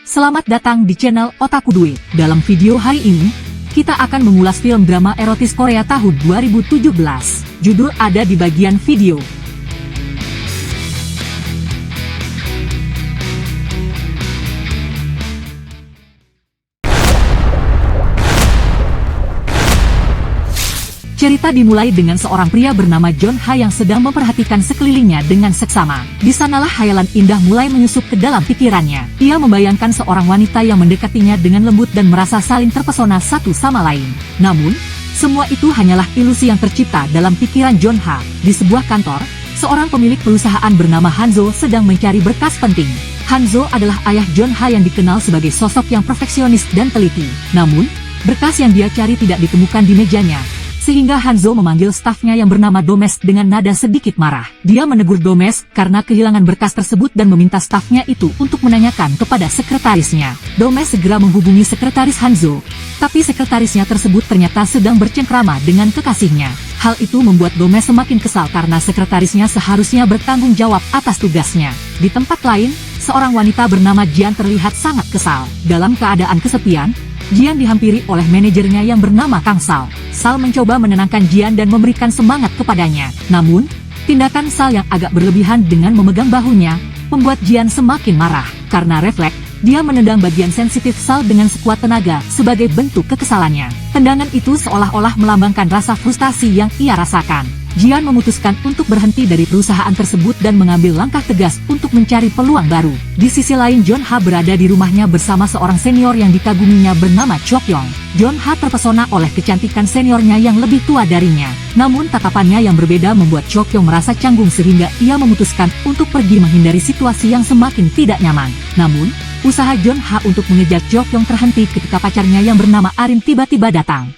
Selamat datang di channel Otaku Duit. Dalam video hari ini, kita akan mengulas film drama erotis Korea tahun 2017. Judul ada di bagian video. Cerita dimulai dengan seorang pria bernama John Ha yang sedang memperhatikan sekelilingnya dengan seksama. Di sanalah hayalan indah mulai menyusup ke dalam pikirannya. Ia membayangkan seorang wanita yang mendekatinya dengan lembut dan merasa saling terpesona satu sama lain. Namun, semua itu hanyalah ilusi yang tercipta dalam pikiran John Ha. Di sebuah kantor, seorang pemilik perusahaan bernama Hanzo sedang mencari berkas penting. Hanzo adalah ayah John Ha yang dikenal sebagai sosok yang perfeksionis dan teliti. Namun, berkas yang dia cari tidak ditemukan di mejanya. Sehingga Hanzo memanggil stafnya yang bernama Domes dengan nada sedikit marah. Dia menegur Domes karena kehilangan berkas tersebut dan meminta stafnya itu untuk menanyakan kepada sekretarisnya. Domes segera menghubungi sekretaris Hanzo, tapi sekretarisnya tersebut ternyata sedang bercengkrama dengan kekasihnya. Hal itu membuat Domes semakin kesal karena sekretarisnya seharusnya bertanggung jawab atas tugasnya. Di tempat lain, seorang wanita bernama Jian terlihat sangat kesal. Dalam keadaan kesepian, Jian dihampiri oleh manajernya yang bernama Kang Sal. Sal mencoba menenangkan Jian dan memberikan semangat kepadanya. Namun, tindakan Sal yang agak berlebihan dengan memegang bahunya, membuat Jian semakin marah. Karena refleks, dia menendang bagian sensitif Sal dengan sekuat tenaga sebagai bentuk kekesalannya. Tendangan itu seolah-olah melambangkan rasa frustasi yang ia rasakan. Jian memutuskan untuk berhenti dari perusahaan tersebut dan mengambil langkah tegas untuk mencari peluang baru. Di sisi lain, John Ha berada di rumahnya bersama seorang senior yang dikaguminya bernama Chokyong. John Ha terpesona oleh kecantikan seniornya yang lebih tua darinya. Namun tatapannya yang berbeda membuat Chokyong merasa canggung sehingga ia memutuskan untuk pergi menghindari situasi yang semakin tidak nyaman. Namun, usaha John Ha untuk mengejar Chokyong terhenti ketika pacarnya yang bernama Arin tiba-tiba datang.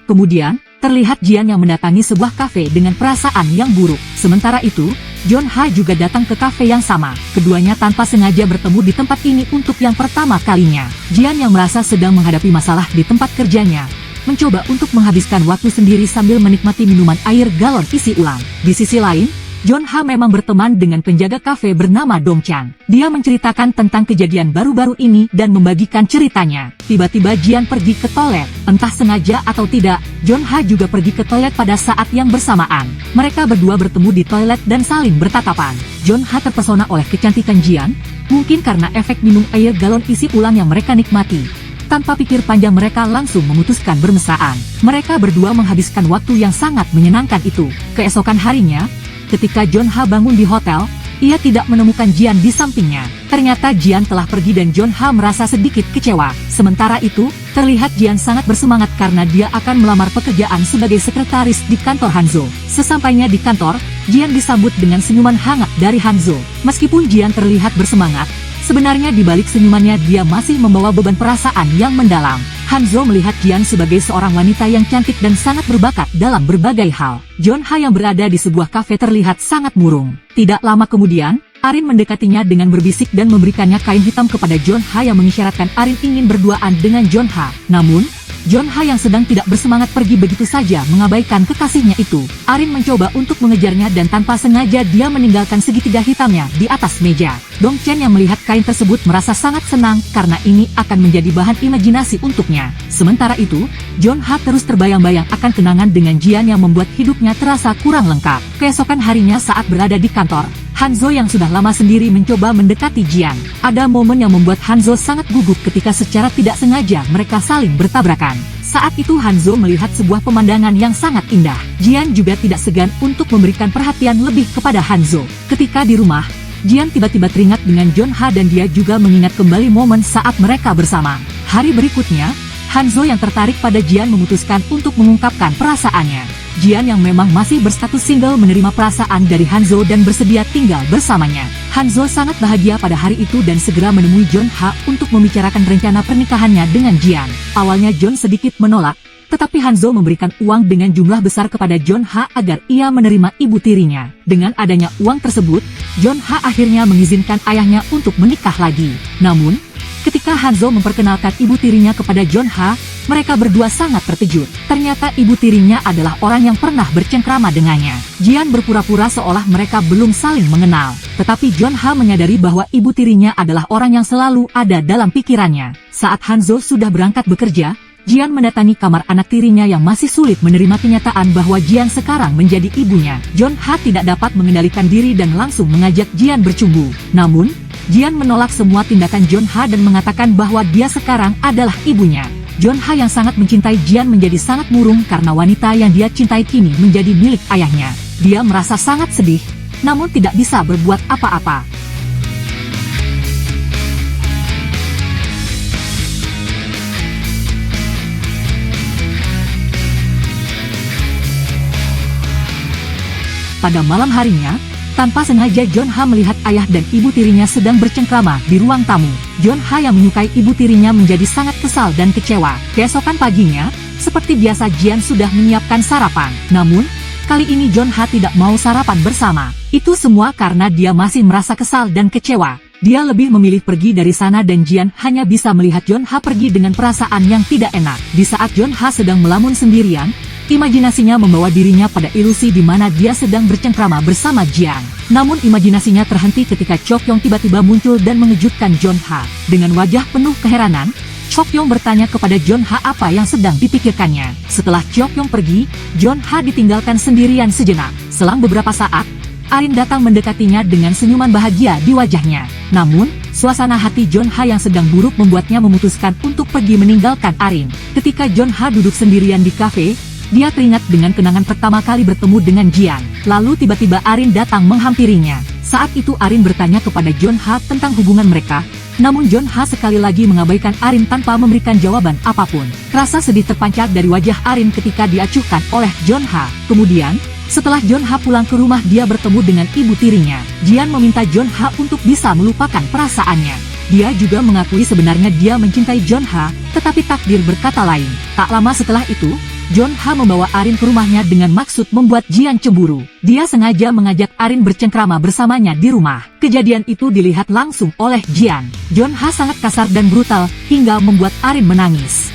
Kemudian, terlihat Jian yang mendatangi sebuah kafe dengan perasaan yang buruk. Sementara itu, John Ha juga datang ke kafe yang sama. Keduanya tanpa sengaja bertemu di tempat ini untuk yang pertama kalinya. Jian yang merasa sedang menghadapi masalah di tempat kerjanya, mencoba untuk menghabiskan waktu sendiri sambil menikmati minuman air galon isi ulang. Di sisi lain, John Ha memang berteman dengan penjaga kafe bernama Dong Chan. Dia menceritakan tentang kejadian baru-baru ini dan membagikan ceritanya. Tiba-tiba Jian pergi ke toilet. Entah sengaja atau tidak, John Ha juga pergi ke toilet pada saat yang bersamaan. Mereka berdua bertemu di toilet dan saling bertatapan. John Ha terpesona oleh kecantikan Jian, mungkin karena efek minum air galon isi ulang yang mereka nikmati. Tanpa pikir panjang mereka langsung memutuskan bermesraan. Mereka berdua menghabiskan waktu yang sangat menyenangkan itu. Keesokan harinya, ketika John Ha bangun di hotel, ia tidak menemukan Jian di sampingnya. Ternyata Jian telah pergi dan John Ha merasa sedikit kecewa. Sementara itu, terlihat Jian sangat bersemangat karena dia akan melamar pekerjaan sebagai sekretaris di kantor Hanzo. Sesampainya di kantor, Jian disambut dengan senyuman hangat dari Hanzo. Meskipun Jian terlihat bersemangat, sebenarnya di balik senyumannya dia masih membawa beban perasaan yang mendalam. Hanzo melihat Jian sebagai seorang wanita yang cantik dan sangat berbakat dalam berbagai hal. John Ha yang berada di sebuah kafe terlihat sangat murung. Tidak lama kemudian, Arin mendekatinya dengan berbisik dan memberikannya kain hitam kepada John Ha yang mengisyaratkan Arin ingin berduaan dengan John Ha. Namun, John Ha yang sedang tidak bersemangat pergi begitu saja mengabaikan kekasihnya itu. Arin mencoba untuk mengejarnya dan tanpa sengaja dia meninggalkan segitiga hitamnya di atas meja. Dong Chen yang melihat kain tersebut merasa sangat senang karena ini akan menjadi bahan imajinasi untuknya. Sementara itu, John Ha terus terbayang-bayang akan kenangan dengan Jian yang membuat hidupnya terasa kurang lengkap. Keesokan harinya saat berada di kantor, Hanzo yang sudah lama sendiri mencoba mendekati Jian. Ada momen yang membuat Hanzo sangat gugup ketika secara tidak sengaja mereka saling bertabrakan. Saat itu Hanzo melihat sebuah pemandangan yang sangat indah. Jian juga tidak segan untuk memberikan perhatian lebih kepada Hanzo. Ketika di rumah, Jian tiba-tiba teringat dengan John Ha dan dia juga mengingat kembali momen saat mereka bersama. Hari berikutnya, Hanzo yang tertarik pada Jian memutuskan untuk mengungkapkan perasaannya. Jian yang memang masih berstatus single menerima perasaan dari Hanzo dan bersedia tinggal bersamanya. Hanzo sangat bahagia pada hari itu dan segera menemui John Ha untuk membicarakan rencana pernikahannya dengan Jian. Awalnya John sedikit menolak, tetapi Hanzo memberikan uang dengan jumlah besar kepada John Ha agar ia menerima ibu tirinya. Dengan adanya uang tersebut, John Ha akhirnya mengizinkan ayahnya untuk menikah lagi. Namun, Ketika Hanzo memperkenalkan ibu tirinya kepada John Ha, mereka berdua sangat terkejut. Ternyata ibu tirinya adalah orang yang pernah bercengkrama dengannya. Jian berpura-pura seolah mereka belum saling mengenal. Tetapi John Ha menyadari bahwa ibu tirinya adalah orang yang selalu ada dalam pikirannya. Saat Hanzo sudah berangkat bekerja, Jian mendatangi kamar anak tirinya yang masih sulit menerima kenyataan bahwa Jian sekarang menjadi ibunya. John Ha tidak dapat mengendalikan diri dan langsung mengajak Jian bercumbu. Namun, Jian menolak semua tindakan John Ha dan mengatakan bahwa dia sekarang adalah ibunya. John Ha yang sangat mencintai Jian menjadi sangat murung karena wanita yang dia cintai kini menjadi milik ayahnya. Dia merasa sangat sedih, namun tidak bisa berbuat apa-apa. Pada malam harinya, tanpa sengaja John Ha melihat ayah dan ibu tirinya sedang bercengkrama di ruang tamu. John Ha yang menyukai ibu tirinya menjadi sangat kesal dan kecewa. Keesokan paginya, seperti biasa Jian sudah menyiapkan sarapan. Namun, kali ini John Ha tidak mau sarapan bersama. Itu semua karena dia masih merasa kesal dan kecewa. Dia lebih memilih pergi dari sana dan Jian hanya bisa melihat John Ha pergi dengan perasaan yang tidak enak. Di saat John Ha sedang melamun sendirian, imajinasinya membawa dirinya pada ilusi di mana dia sedang bercengkrama bersama Jian. Namun imajinasinya terhenti ketika Chokyong tiba-tiba muncul dan mengejutkan John Ha. Dengan wajah penuh keheranan, Chokyong bertanya kepada John Ha apa yang sedang dipikirkannya. Setelah Chokyong pergi, John Ha ditinggalkan sendirian sejenak. Selang beberapa saat, Arin datang mendekatinya dengan senyuman bahagia di wajahnya. Namun, suasana hati John Ha yang sedang buruk membuatnya memutuskan untuk pergi meninggalkan Arin. Ketika John Ha duduk sendirian di kafe, dia teringat dengan kenangan pertama kali bertemu dengan Jian. Lalu tiba-tiba Arin datang menghampirinya. Saat itu Arin bertanya kepada John Ha tentang hubungan mereka. Namun John Ha sekali lagi mengabaikan Arin tanpa memberikan jawaban apapun. Rasa sedih terpancar dari wajah Arin ketika diacuhkan oleh John Ha. Kemudian, setelah John Ha pulang ke rumah dia bertemu dengan ibu tirinya. Jian meminta John Ha untuk bisa melupakan perasaannya. Dia juga mengakui sebenarnya dia mencintai John Ha, tetapi takdir berkata lain. Tak lama setelah itu, John Ha membawa Arin ke rumahnya dengan maksud membuat Jian cemburu. Dia sengaja mengajak Arin bercengkrama bersamanya di rumah. Kejadian itu dilihat langsung oleh Jian. John Ha sangat kasar dan brutal, hingga membuat Arin menangis.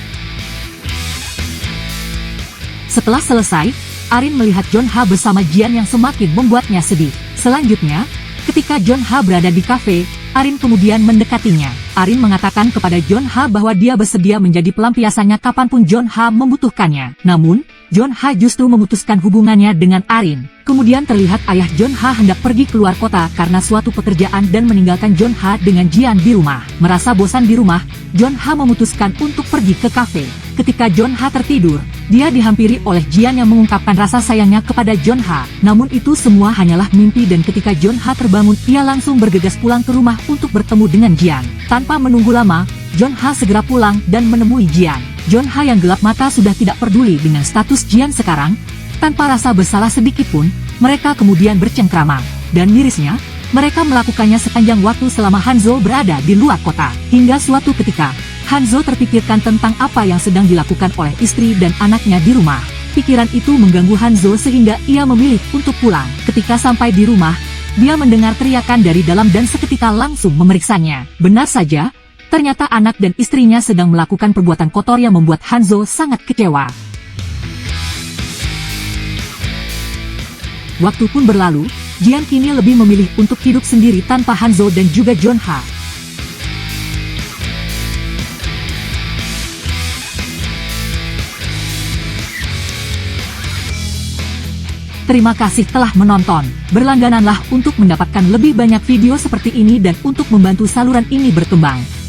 Setelah selesai, Arin melihat John Ha bersama Jian yang semakin membuatnya sedih. Selanjutnya, ketika John Ha berada di kafe, Arin kemudian mendekatinya. Arin mengatakan kepada John Ha bahwa dia bersedia menjadi pelampiasannya kapanpun John Ha membutuhkannya. Namun, John Ha justru memutuskan hubungannya dengan Arin. Kemudian terlihat ayah John Ha hendak pergi keluar kota karena suatu pekerjaan dan meninggalkan John Ha dengan Jian di rumah. Merasa bosan di rumah, John Ha memutuskan untuk pergi ke kafe. Ketika John Ha tertidur, dia dihampiri oleh Jian yang mengungkapkan rasa sayangnya kepada John Ha. Namun itu semua hanyalah mimpi dan ketika John Ha terbangun, ia langsung bergegas pulang ke rumah untuk bertemu dengan Jian. Tanpa menunggu lama, John Ha segera pulang dan menemui Jian. John Ha yang gelap mata sudah tidak peduli dengan status Jian sekarang. Tanpa rasa bersalah sedikit pun, mereka kemudian bercengkrama. Dan mirisnya, mereka melakukannya sepanjang waktu selama Hanzo berada di luar kota. Hingga suatu ketika, Hanzo terpikirkan tentang apa yang sedang dilakukan oleh istri dan anaknya di rumah. Pikiran itu mengganggu Hanzo sehingga ia memilih untuk pulang. Ketika sampai di rumah, dia mendengar teriakan dari dalam dan seketika langsung memeriksanya. Benar saja, ternyata anak dan istrinya sedang melakukan perbuatan kotor yang membuat Hanzo sangat kecewa. Waktu pun berlalu, Jian kini lebih memilih untuk hidup sendiri tanpa Hanzo dan juga John Ha. Terima kasih telah menonton. Berlanggananlah untuk mendapatkan lebih banyak video seperti ini dan untuk membantu saluran ini berkembang.